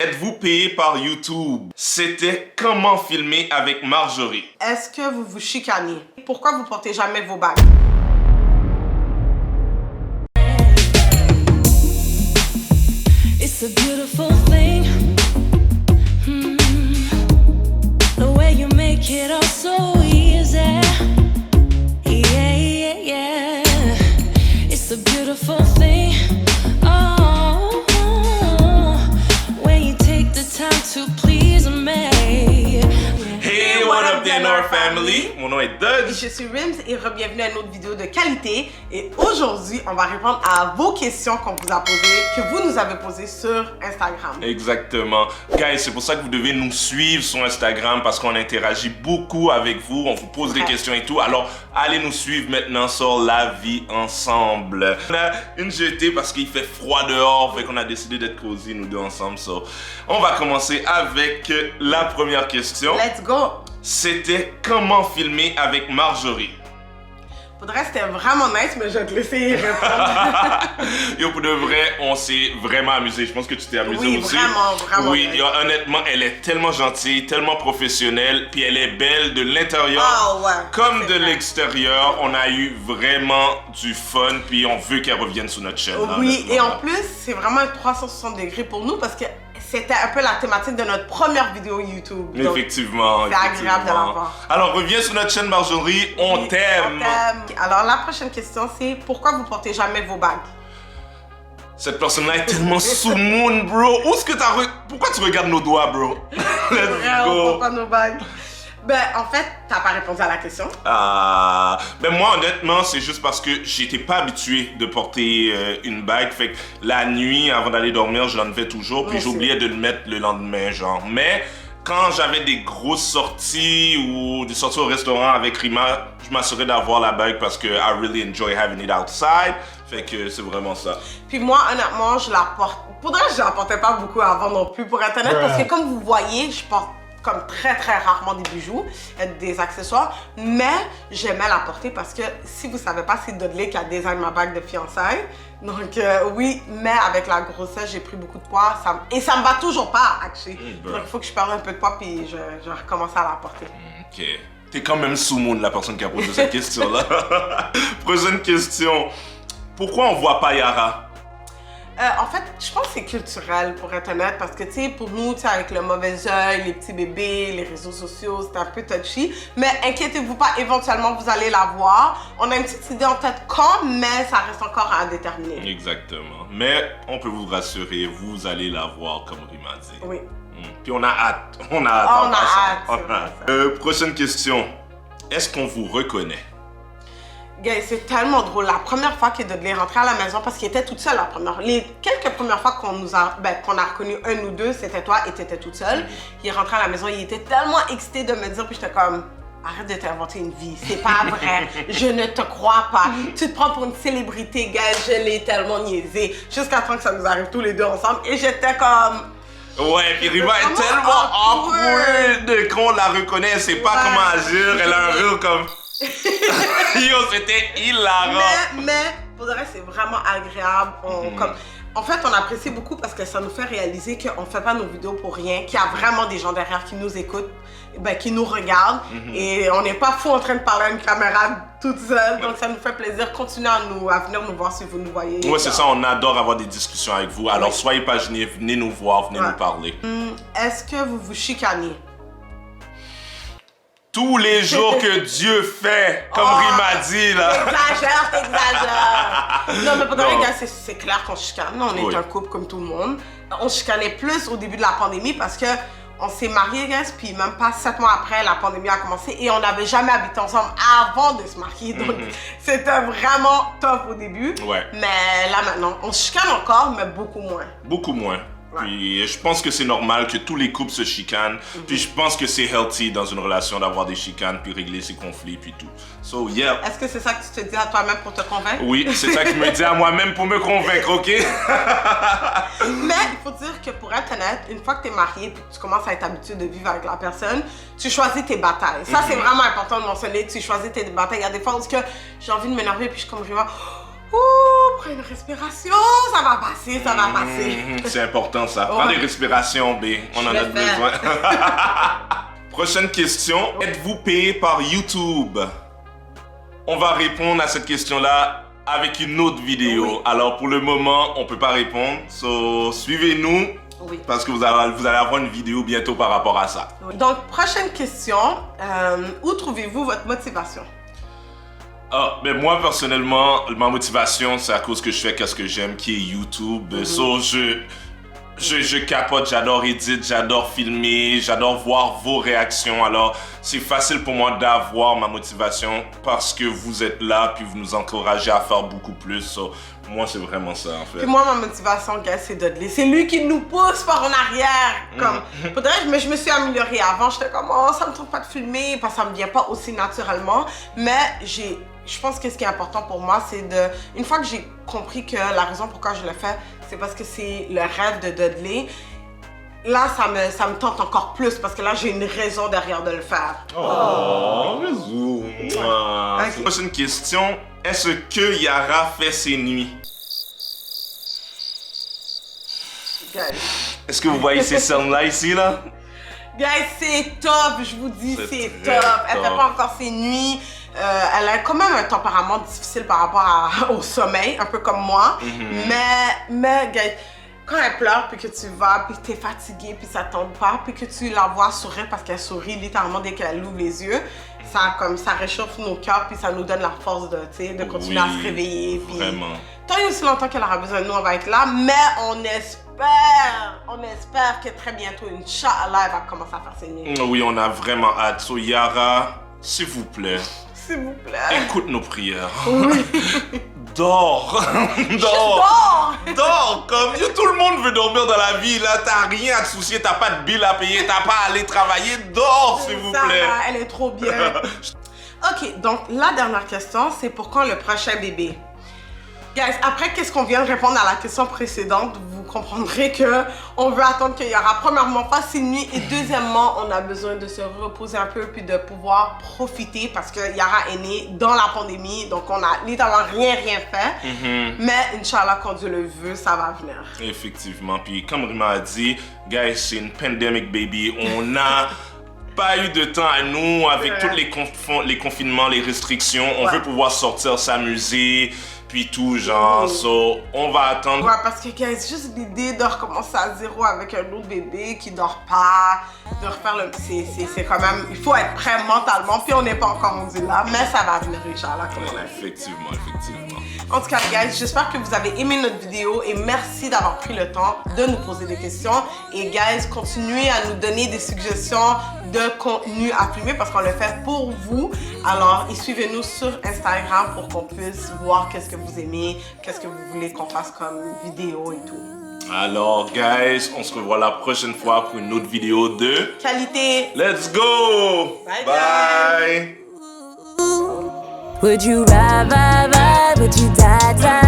Êtes-vous payé par YouTube? C'était comment filmer avec Marjorie. Est-ce que vous vous chicanez? Pourquoi vous portez jamais vos bagues? It's a beautiful thing. The way you make it all so easy. Yeah, yeah, yeah. It's a beautiful thing. Oh, when you take the time to please me. Hey, what up, Denor family? Mon nom est Dodge. Je suis Rims et re-bienvenue à une autre vidéo de qualité. Et aujourd'hui, on va répondre à vos questions qu'on vous a posées, que vous nous avez posées sur Instagram. Exactement. Guys, c'est pour ça que vous devez nous suivre sur Instagram parce qu'on interagit beaucoup avec vous, on vous pose des questions et tout. Alors, allez nous suivre maintenant sur La Vie Ensemble. On a une jetée parce qu'il fait froid dehors, fait qu'on a décidé d'être cosy nous deux ensemble. So, on va commencer avec la première question. Let's go! C'était comment filmer avec Marjorie? Faudrait c'était vraiment nice, mais je vais te laisser répondre. Yo, pour de vrai, on s'est vraiment amusé. Je pense que tu t'es amusé Oui, aussi. vraiment. Oui, yo, honnêtement, elle est tellement gentille, tellement professionnelle, puis elle est belle de l'intérieur Ah ouais, comme de c'est vrai. l'extérieur. On a eu vraiment du fun, puis on veut qu'elle revienne sur notre chaîne. là, Oui, honnêtement, et en là. plus, c'est vraiment un 360 degrés pour nous parce que c'était un peu la thématique de notre première vidéo YouTube. Donc, Effectivement. c'est agréable de la voir. Alors, reviens sur notre chaîne, Marjorie. On oui, t'aime. on t'aime. Alors, la prochaine question, c'est pourquoi vous portez jamais vos bagues? Cette personne-là est tellement sous moon, bro. Où est-ce que t'as... Pourquoi tu regardes nos doigts, bro? Let's Vrai, on go. porte pas nos bagues. Ben, en fait, t'as pas répondu à la question. Ben moi honnêtement c'est juste parce que j'étais pas habitué de porter une bague, fait que la nuit avant d'aller dormir je l'enlevais toujours puis Moi aussi. j'oubliais de le mettre le lendemain genre. Mais quand j'avais des grosses sorties ou des sorties au restaurant avec Rima, je m'assurais d'avoir la bague parce que I really enjoy having it outside, fait que c'est vraiment ça. Puis moi, honnêtement, je la porte. Pour vrai, je la portais pas beaucoup avant non plus, pour être honnête, parce que comme vous voyez, je porte comme très rarement des bijoux, des accessoires, mais j'aimais la porter parce que si vous savez pas, c'est Dudley qui a design ma bague de fiançailles. Donc oui, mais avec la grossesse, j'ai pris beaucoup de poids et ça me va toujours pas, actually. Donc il faut que je perde un peu de poids puis je recommence à la porter. Ok. T'es quand même sous moon la personne qui a posé cette question-là. Prochaine question. Pourquoi on voit pas Yara? En fait, je pense que c'est culturel, pour être honnête, parce que, tu sais, pour nous, tu sais, avec le mauvais œil, les petits bébés, les réseaux sociaux, c'est un peu touchy. Mais inquiétez-vous pas, éventuellement, vous allez la voir. On a une petite idée en tête quand, mais ça reste encore à déterminer. Exactement. Mais on peut vous rassurer, vous allez la voir comme Rima dit. Oui. Puis on a hâte. On a hâte. On en a passant. hâte, On c'est a vrai, hâte. Prochaine question. Est-ce qu'on vous reconnaît? Guys, c'est tellement drôle. La première fois que Dudley est rentré à la maison, parce qu'il était toute seule la première. Les quelques premières fois qu'on a reconnu un ou deux, c'était toi et t'étais toute seule. Il est rentré à la maison, il était tellement excité de me dire, puis j'étais comme, arrête de t'inventer une vie, c'est pas vrai, je ne te crois pas. Tu te prends pour une célébrité, guys, je l'ai tellement niaisé. Jusqu'à temps que ça nous arrive tous les deux ensemble, et j'étais comme... Ouais, puis Rima est Vraiment tellement awkward. awkward qu'on la reconnaît, elle sait pas Ouais. comment agir, elle a un rire comme... Yo, c'était hilarant. Mais pour le reste, c'est vraiment agréable. En fait, on apprécie beaucoup parce que ça nous fait réaliser qu'on ne fait pas nos vidéos pour rien, qu'il y a vraiment des gens derrière qui nous écoutent, qui nous regardent. Et on n'est pas fou en train de parler à une caméra toute seule. Donc ça nous fait plaisir. Continuez à venir nous voir si vous nous voyez. Ouais, c'est ça, on adore avoir des discussions avec vous. Alors, Oui. soyez pas gênés, venez nous voir, venez Ouais. nous parler. Est-ce que vous vous chicanez? Tous les jours que Dieu fait, comme Oh, Rima dit, là. T'exagères. Non, mais pour de vrai, Non. gars, c'est clair qu'on chicane. On est Oui. un couple comme tout le monde. On chicanait plus au début de la pandémie parce que on s'est mariés, guys, puis même pas 7 mois après, la pandémie a commencé et on n'avait jamais habité ensemble avant de se marier. Donc, c'était vraiment tough au début. Ouais. Mais là, maintenant, on chicane encore, mais beaucoup moins. Beaucoup moins. Ouais. Puis je pense que c'est normal que tous les couples se chicanent. Puis je pense que c'est healthy dans une relation d'avoir des chicanes puis régler ses conflits puis tout. So yeah. Est-ce que c'est ça que tu te dis à toi-même pour te convaincre? Oui, c'est ça que je me dis à moi-même pour me convaincre, ok? Mais il faut dire que pour être honnête, une fois que tu es marié et que tu commences à être habitué de vivre avec la personne, tu choisis tes batailles. Ça, c'est vraiment important de mentionner. Tu choisis tes batailles. Il y a des fois où que j'ai envie de m'énerver puis je suis comme, ouh, prends une respiration, ça va passer, ça va passer. C'est important ça. Prends des respirations, B. On en a besoin. Prochaine question. Êtes-vous payé par YouTube? On va répondre à cette question-là avec une autre vidéo. Oui. Alors pour le moment, on peut pas répondre. So, suivez-nous. Oui. Parce que vous allez avoir une vidéo bientôt par rapport à ça. Oui. Donc, prochaine question. Où trouvez-vous votre motivation? Ben moi, personnellement, ma motivation, c'est à cause que je fais qu'est-ce que j'aime, qui est YouTube. So, je capote, j'adore éditer, j'adore filmer, j'adore voir vos réactions. Alors, c'est facile pour moi d'avoir ma motivation parce que vous êtes là puis vous nous encouragez à faire beaucoup plus. So, moi, c'est vraiment ça, en fait. Puis moi, ma motivation, gars, c'est Dudley. C'est lui qui nous pousse par en arrière. Comme, mais je me suis améliorée avant. J'étais comme, oh, ça me tente pas de filmer parce que ça me vient pas aussi naturellement. Mais je pense que ce qui est important pour moi, c'est de... Une fois que j'ai compris que la raison pourquoi je le fais, c'est parce que c'est le rêve de Dudley. Là, ça me tente encore plus parce que là, j'ai une raison derrière de le faire. Oh, raison. Okay. Prochaine question. Est-ce que Yara fait ses nuits? Guys. Est-ce que vous voyez ces scènes-là ici, là? Guys, c'est top, je vous dis, c'est top. Elle fait pas encore ses nuits. Elle a quand même un tempérament difficile par rapport au sommeil, un peu comme moi. Mais, guys, quand elle pleure, puis que tu vas, puis t'es fatigué, puis ça tombe pas, puis que tu la vois sourire parce qu'elle sourit littéralement dès qu'elle ouvre les yeux, ça réchauffe nos cœurs, puis ça nous donne la force de continuer à se réveiller. Puis, vraiment. Tant et aussi longtemps qu'elle aura besoin de nous, on va être là, mais on espère que très bientôt, Inch'Allah, elle va commencer à faire ses nuits. Oui, on a vraiment hâte. So, Yara, s'il vous plaît. S'il vous plaît. Écoute nos prières. Oui. Dors. Dors. Comme tout le monde veut dormir dans la vie. Là, t'as rien à te soucier, t'as pas de bill à payer, t'as pas à aller travailler. Dors, s'il vous plaît. Elle est trop bien. Ok, donc la dernière question, c'est pour quand le prochain bébé? Guys, après qu'est-ce qu'on vient de répondre à la question précédente, vous comprendrez que on veut attendre qu'il y aura premièrement pas ces nuits et deuxièmement, on a besoin de se reposer un peu puis de pouvoir profiter parce que Yara est née dans la pandémie, donc on a littéralement rien fait. Mais Inch'Allah, quand Dieu le veut, ça va venir. Effectivement, puis comme Rima a dit, guys, c'est une pandemic baby. On n'a pas eu de temps à nous avec tous les confinements, les restrictions. On veut pouvoir sortir, s'amuser. Puis tout genre, so, on va attendre. Ouais, parce que guys, juste l'idée de recommencer à zéro avec un autre bébé qui dort pas, de refaire le... C'est quand même... Il faut être prêt mentalement, puis on n'est pas encore rendu là, mais ça va venir, Inch'Allah, comme on a dit. Effectivement. En tout cas, guys, j'espère que vous avez aimé notre vidéo et merci d'avoir pris le temps de nous poser des questions. Et guys, continuez à nous donner des suggestions de contenu à filmer parce qu'on le fait pour vous. Alors, suivez-nous sur Instagram pour qu'on puisse voir qu'est-ce que vous aimez, qu'est-ce que vous voulez qu'on fasse comme vidéo et tout. Alors, guys, on se revoit la prochaine fois pour une autre vidéo de qualité. Let's go! Bye! Would you ride, would you die?